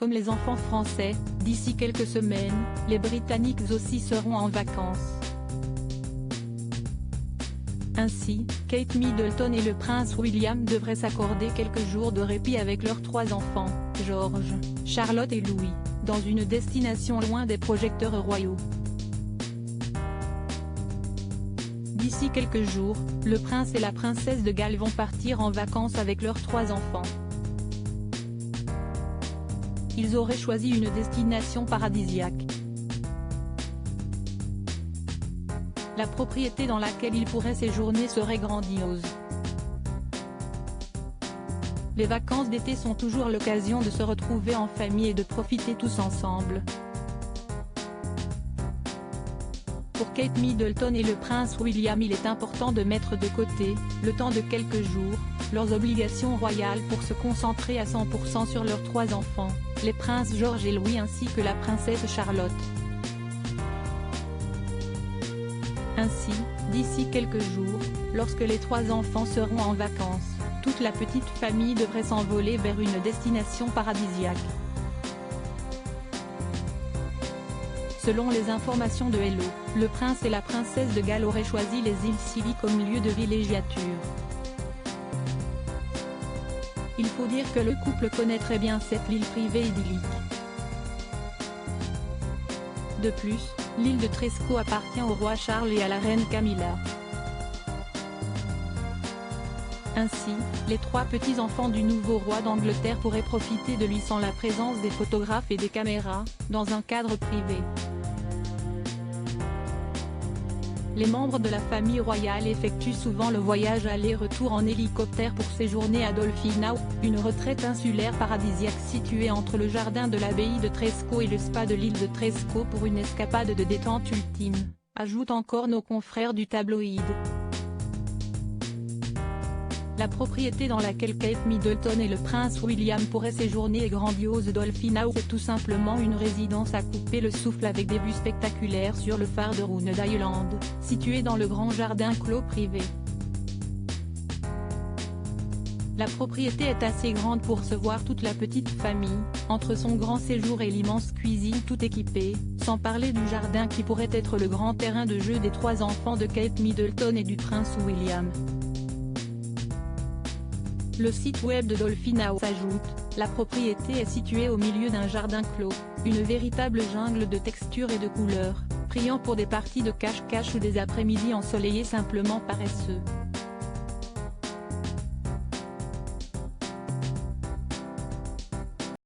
comme les enfants français, d'ici quelques semaines, les Britanniques aussi seront en vacances. Ainsi, Kate Middleton et le prince William devraient s'accorder quelques jours de répit avec leurs 3 enfants, George, Charlotte et Louis, dans une destination loin des projecteurs royaux. D'ici quelques jours, le prince et la princesse de Galles vont partir en vacances avec leurs 3 enfants. Ils auraient choisi une destination paradisiaque. La propriété dans laquelle ils pourraient séjourner serait grandiose. Les vacances d'été sont toujours l'occasion de se retrouver en famille et de profiter tous ensemble. Pour Kate Middleton et le prince William, il est important de mettre de côté, le temps de quelques jours, leurs obligations royales pour se concentrer à 100% sur leurs 3 enfants, les princes George et Louis ainsi que la princesse Charlotte. Ainsi, d'ici quelques jours, lorsque les 3 enfants seront en vacances, toute la petite famille devrait s'envoler vers une destination paradisiaque. Selon les informations de Hello, le prince et la princesse de Galles auraient choisi les îles Scilly comme lieu de villégiature. Il faut dire que le couple connaît très bien cette île privée idyllique. De plus, l'île de Tresco appartient au roi Charles et à la reine Camilla. Ainsi, les 3 petits-enfants du nouveau roi d'Angleterre pourraient profiter de lui sans la présence des photographes et des caméras, dans un cadre privé. Les membres de la famille royale effectuent souvent le voyage aller-retour en hélicoptère pour séjourner à Dolphinau, une retraite insulaire paradisiaque située entre le jardin de l'abbaye de Tresco et le spa de l'île de Tresco pour une escapade de détente ultime, ajoutent encore nos confrères du tabloïd. La propriété dans laquelle Kate Middleton et le prince William pourraient séjourner est grandiose. Dolphinau c'est tout simplement une résidence à couper le souffle avec des vues spectaculaires sur le phare de Round Island, situé dans le grand jardin clos privé. La propriété est assez grande pour se voir toute la petite famille, entre son grand séjour et l'immense cuisine tout équipée, sans parler du jardin qui pourrait être le grand terrain de jeu des 3 enfants de Kate Middleton et du prince William. Le site web de Dolphinau ajoute, la propriété est située au milieu d'un jardin clos, une véritable jungle de textures et de couleurs, priant pour des parties de cache-cache ou des après-midi ensoleillés simplement paresseux.